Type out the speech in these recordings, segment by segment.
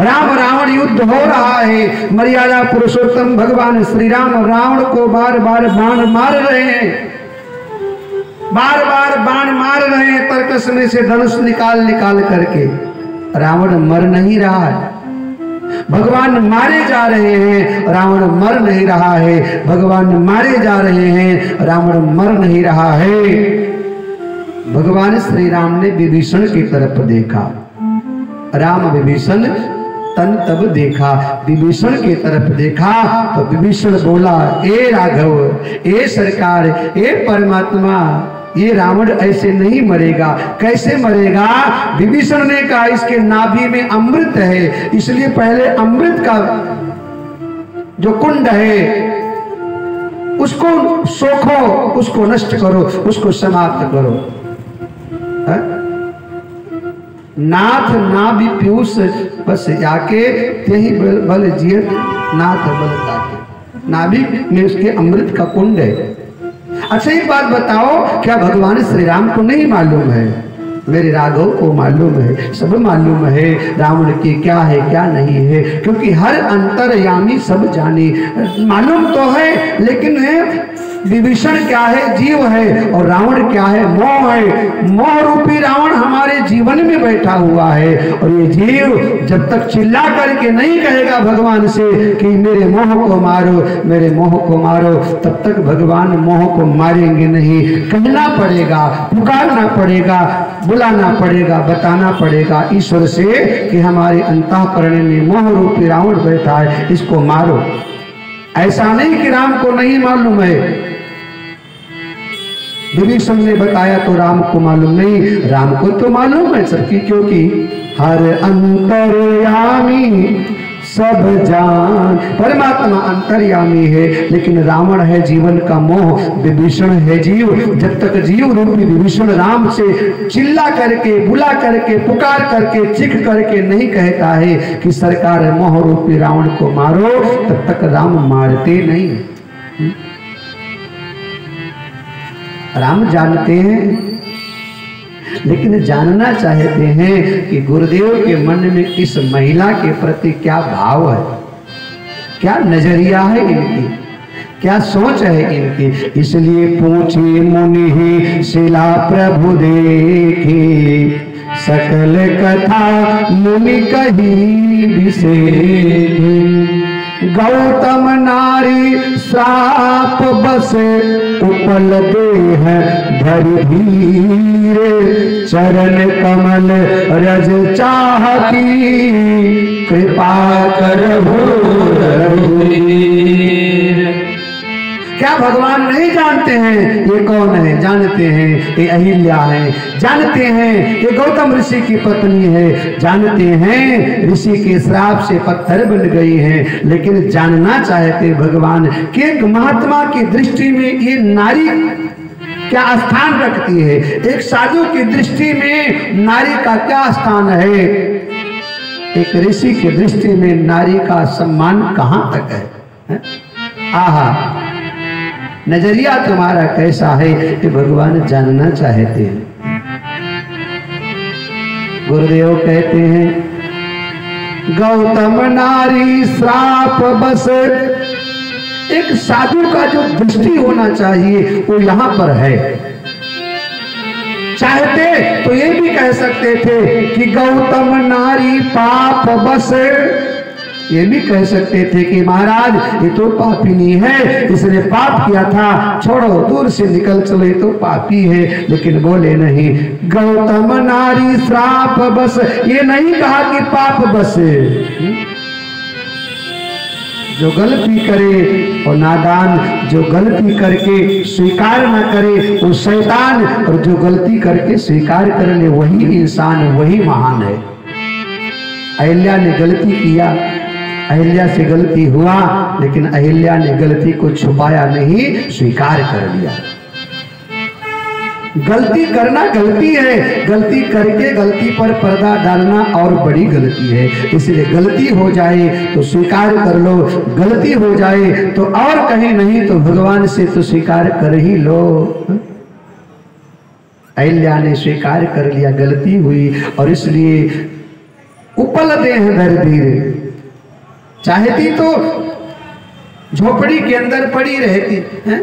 राम रावण युद्ध हो रहा है। मर्यादा पुरुषोत्तम भगवान श्री राम रावण को बार बार बाण मार रहे हैं, बार बार बाण मार रहे हैं, तरकस में से धनुष निकाल करके। रावण मर नहीं रहा है, भगवान मारे जा रहे हैं, रावण मर नहीं रहा है। भगवान मारे जा रहे हैं, रावण मर नहीं रहा है। भगवान श्री राम ने विभीषण की तरफ देखा। राम विभीषण तन तब देखा, विभीषण की तरफ देखा तो विभीषण बोला, ए राघव, ए सरकार, ए परमात्मा, ये रावण ऐसे नहीं मरेगा। कैसे मरेगा? विभीषण ने कहा, इसके नाभि में अमृत है, इसलिए पहले अमृत का जो कुंड है उसको सोखो, उसको नष्ट करो, उसको समाप्त करो। है? नाथ नाभि पीयूष बस जाके यही बल जियत नाथ बल ताके। नाभि में उसके अमृत का कुंड है। अच्छा एक बात बताओ, क्या भगवान श्री राम को नहीं मालूम है? मेरे राघव को मालूम है, सब मालूम है रावण की क्या है क्या नहीं है, क्योंकि हर अंतर्यामी सब जाने। मालूम तो है, लेकिन विभीषण क्या है? जीव है, और रावण क्या है? मोह है। मोह रूपी रावण हमारे जीवन में बैठा हुआ है, और ये जीव जब तक चिल्ला करके नहीं कहेगा भगवान से कि मेरे मोह को मारो, मेरे मोह को मारो, तब तक भगवान मोह को मारेंगे नहीं। कहना पड़ेगा, पुकारना पड़ेगा, बुलाना पड़ेगा, बताना पड़ेगा ईश्वर से कि हमारे अंतःकरण में मोह रूपी रावण बैठा है, इसको मारो। ऐसा नहीं कि राम को नहीं मालूम है। विभीषण ने बताया तो राम को मालूम नहीं, राम को तो मालूम है सबकी, क्योंकि हर अंतर्यामी सब जान। परमात्मा अंतर्यामी है, लेकिन रावण है जीवन का मोह, विभीषण है जीव। जब तक जीव रूपी विभीषण राम से चिल्ला करके, बुला करके, पुकार करके, चिख करके नहीं कहता है कि सरकार मोह रूपी रावण को मारो, तब तक राम मारते नहीं। राम जानते हैं, लेकिन जानना चाहते हैं कि गुरुदेव के मन में इस महिला के प्रति क्या भाव है, क्या नजरिया है इनकी, क्या सोच है इनकी। इसलिए पूछे मुनि शिला प्रभु देखे, सकल कथा मुनि कही विशेष। गौतम नारी श्राप बस उपल देह धरि धीरे, चरण कमल रज चाहती, कृपा करहु रघुवीर। क्या भगवान नहीं जानते हैं ये कौन है? जानते हैं ये अहिल्या है, जानते हैं ये गौतम ऋषि की पत्नी है, जानते हैं ऋषि के श्राप से पत्थर बन गई हैं, लेकिन जानना चाहते भगवान कि एक महात्मा की दृष्टि में ये नारी क्या स्थान रखती है, एक साधु की दृष्टि में नारी का क्या स्थान है, एक ऋषि की दृष्टि में नारी का सम्मान कहां तक है? आहा, नजरिया तुम्हारा कैसा है कि भगवान जानना चाहते हैं। गुरुदेव कहते हैं, गौतम नारी श्राप बस। एक साधु का जो दृष्टि होना चाहिए वो यहां पर है। चाहते तो ये भी कह सकते थे कि गौतम नारी पाप बस, ये भी कह सकते थे कि महाराज ये तो पापिनी है, इसने पाप किया था, छोड़ो दूर से निकल चले, तो पापी है। लेकिन बोले नहीं, गौतम नारी श्राप बस। ये नहीं कहा कि पाप बस। जो गलती करे और नादान, जो गलती करके स्वीकार न करे वो शैतान, और जो गलती करके स्वीकार कर ले वही इंसान, वही महान है। अहिल्या ने गलती किया, अहिल्या से गलती हुआ, लेकिन अहिल्या ने गलती को छुपाया नहीं, स्वीकार कर लिया। गलती करना गलती है, गलती करके गलती पर पर्दा डालना और बड़ी गलती है। इसलिए गलती हो जाए तो स्वीकार कर लो, गलती हो जाए तो और कहीं नहीं तो भगवान से तो स्वीकार कर ही लो। अहिल्या ने स्वीकार कर लिया गलती हुई, और इसलिए उपल देह धर धीरे, चाहती तो झोपड़ी के अंदर पड़ी रहती है,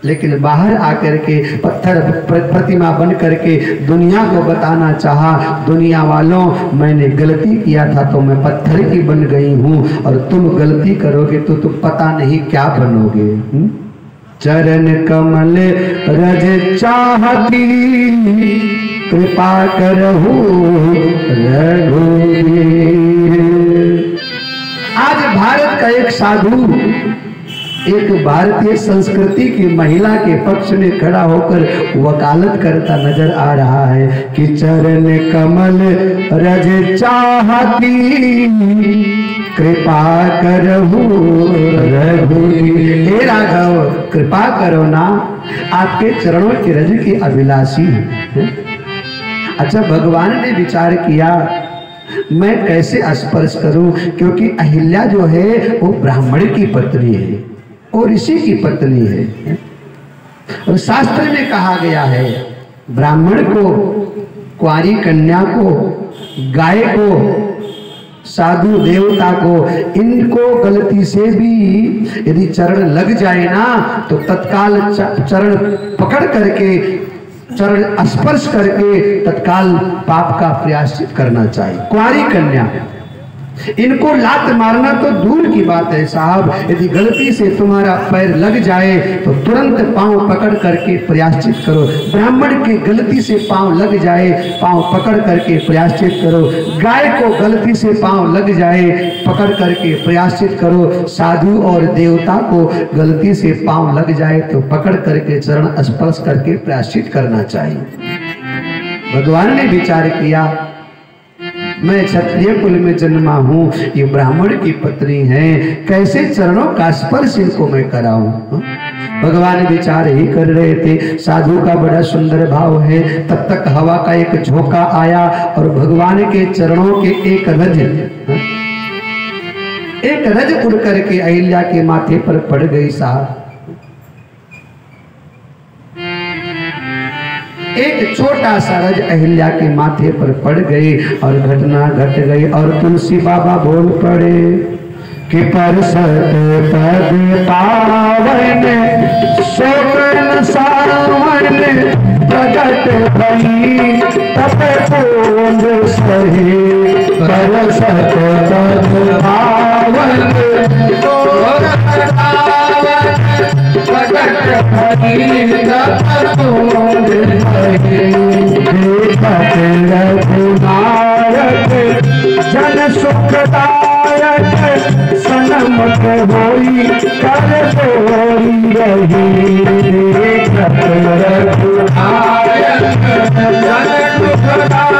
लेकिन बाहर आकर के पत्थर प्रतिमा बन करके दुनिया को बताना चाहा, दुनिया वालों मैंने गलती किया था तो मैं पत्थर की बन गई हूँ, और तुम गलती करोगे तो तुम पता नहीं क्या बनोगे। चरण कमल रज चाहती कृपा करहु रघुवीर। आज भारत का एक साधु एक भारतीय संस्कृति की महिला के पक्ष में खड़ा होकर वकालत करता नजर आ रहा है कि चरण कमल रज चाहती कृपा करहु रघुवीर। हे राघव कृपा करो ना, आपके चरणों के रज की अभिलाषी है। अच्छा, भगवान ने विचार किया मैं कैसे स्पर्श करूं, क्योंकि अहिल्या जो है वो ब्राह्मण की पत्नी है और ऋषि की पत्नी है, और शास्त्र में कहा गया है ब्राह्मण को, कुंवारी कन्या को, गाय को, साधु देवता को, इनको गलती से भी यदि चरण लग जाए ना तो तत्काल चरण पकड़ करके, चरण स्पर्श करके तत्काल पाप का प्रायश्चित करना चाहिए। कुंवारी कन्या, इनको लात मारना तो दूर की बात है साहब, यदि गलती से तुम्हारा पैर लग जाए तो तुरंत पांव पकड़ करके प्रायश्चित करो। ब्राह्मण के गलती से पांव लग जाए, पांव पकड़ करके प्रायश्चित करो। गाय को गलती से पांव लग जाए, पकड़ करके प्रायश्चित करो। साधु और देवता को गलती से पांव लग जाए तो पकड़ करके चरण स्पर्श करके प्रायश्चित करना चाहिए। भगवान ने विचार किया मैं क्षत्रिय कुल में जन्मा हूँ, ये ब्राह्मण की पत्नी है, कैसे चरणों का स्पर्श इनको मैं कराऊं। भगवान विचार ही कर रहे थे, साधु का बड़ा सुंदर भाव है। तब तक हवा का एक झोंका आया और भगवान के चरणों के एक रज उड़ करके अहिल्या के माथे पर पड़ गई साहब। एक छोटा सा रज अहिल्या के माथे पर पड़ गई और घटना घट गई। और तुलसी बाबा बोल पड़े कि परसत पद पावन शोकन सावन प्रगट भई तप पूंज सही। परसत पद पावन शोकन प्रगट भई तप पूंज रघुनायक जन सुखदायक सनमत होई कर तोरी रही। रघुनायक जन सुखदायक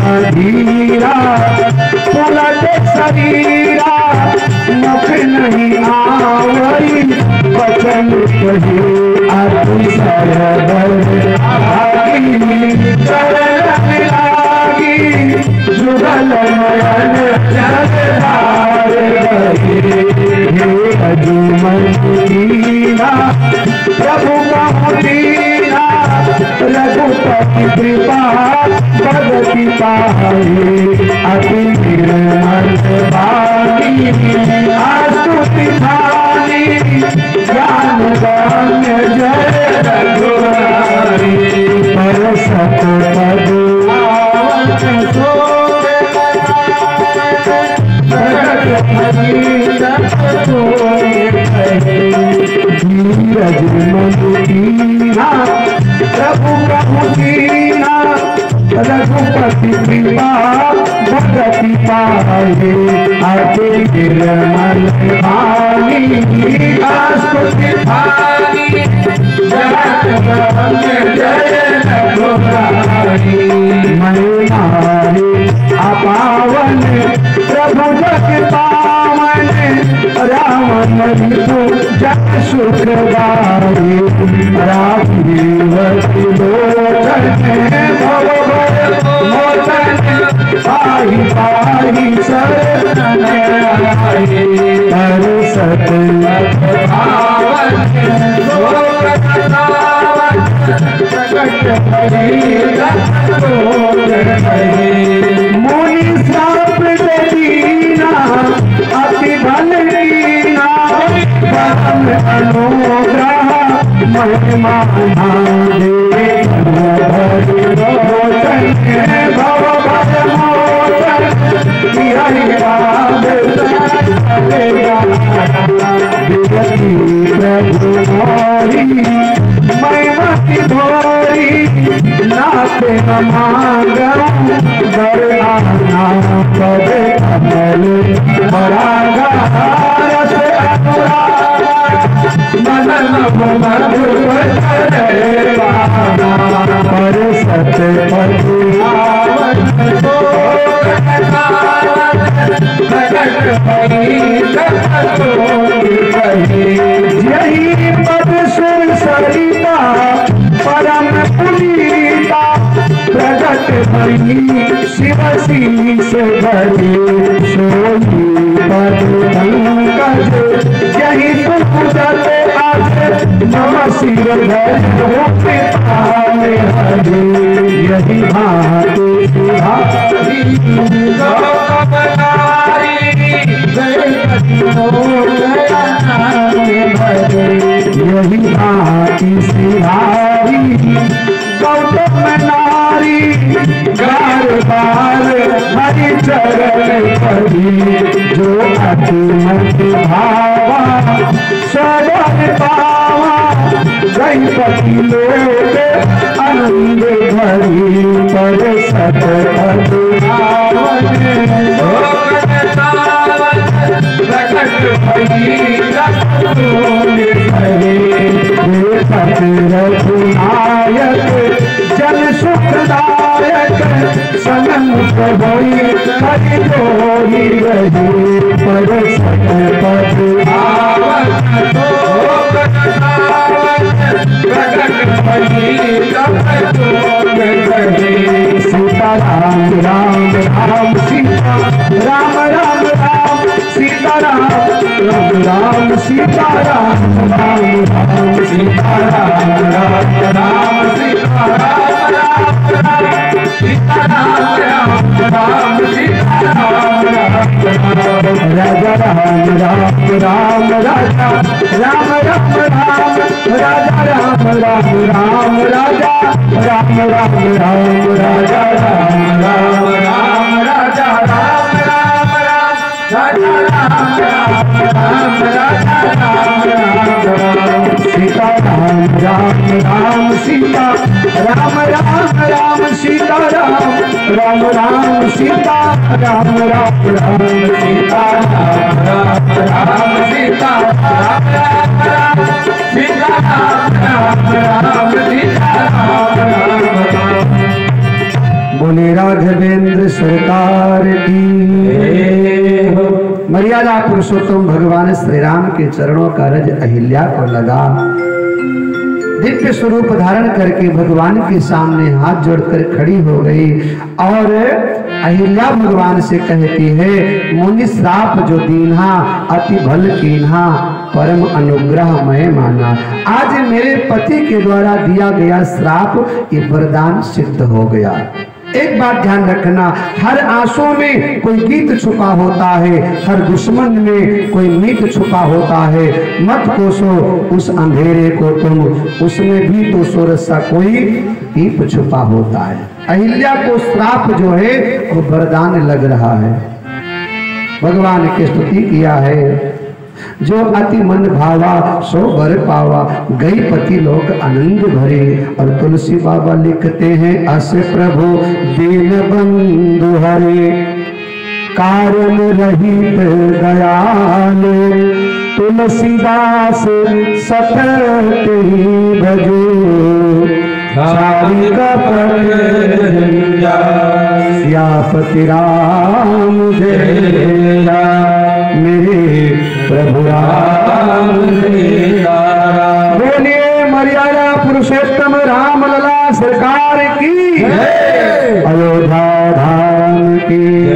अधीरा पुलट शरीरा मुख नहीं आवई वचन कही। अति सरदर आगी चरण लागी जुगल नयन जगदार रही। हे अजूमन दीना प्रभु का दीना रघुपति कृपा भगति पाई। अति निर्मल वाणी आस्तुति भानी ज्ञान गम्य जय रघुराई। परसत पद पावन धीरज मधुरा प्रभु प्रभु दीना रघुपति कृपा भगति पाए। अति निर्मल वाणी आस्तुति भानी जय रघुराई। महिमारे अपावन प्रभु जग पावन रावण रिपु जग सुखदारी। राजीवती लोचन भव मोचन पाहि पाहि शरण आई। परसत पावन मोनी साप दीना अति भल लीना परम अनुग्रह महिमा महिमा की धोरी नाते मांगा दर आना पद कमल बरागा रस मनन मधुर पर सत यही पद सुर सरिता परम पुनीता प्रगट भई शिव शीस भरी सोई पद पंकज यही सुखदत आज नम शिव हरि यही भांति यही भांति सिहारी गौतम नारी गार बार हरि चरण पड़ी जो अतिमत भावा सदन पावा गणपति लोग आनंद भरी पर सत रघुनायक जन सुखदायक सनमुख होई हरि जोरी रही पर सत सीता राम राम राम सीता राम राम राम सीता राम राम राम सीता राम राम राम सीता राम राम राम सीता राम राम सीता राम राम सीता राम राजा राम राम राम राजा राम राम राम राजा राम राम राम राजा राम राम राम राजा राम राम राम राजा राम राम राम राजा राम राम राजा राम राम सीता राम राम राम सीता राम राम राम सीता राम राम राम सीता राम राम राम सीता राम राम राम सीता राम राम राम सीता राम राम राम सीता राम राम। बोले राघवेंद्र सरकार की मर्यादा पुरुषोत्तम भगवान श्री राम के चरणों का रज अहिल्या को लगा। दिव्य स्वरूप धारण करके भगवान के सामने हाथ जोड़कर खड़ी हो गई और अहिल्या भगवान से कहती है, मुनि श्राप जो दीन्हा अति भल कीन्हा परम अनुग्रह मैं माना। आज मेरे पति के द्वारा दिया गया श्राप ये वरदान सिद्ध हो गया। एक बात ध्यान रखना, हर आंसू में कोई गीत छुपा होता है, हर दुश्मन में कोई मीत छुपा होता है। मत कोसो उस अंधेरे को तुम, उसमें भी तो सूरज सा कोई दीप छुपा होता है। अहिल्या को श्राप जो है वो वरदान लग रहा है। भगवान की स्तुति किया है, जो अति मन भावा सो वर पावा, गई पति लोक आनंद भरे। और तुलसी बाबा लिखते हैं, अस प्रभु दीन बंधु हरे, कारण रहित दयाल, तुलसीदास सतत भजो, सियापति राम जय राम, मेरे प्रभु राम। बोलिए मर्यादा पुरुषोत्तम राम लला सरकार की, अयोध्या धाम की।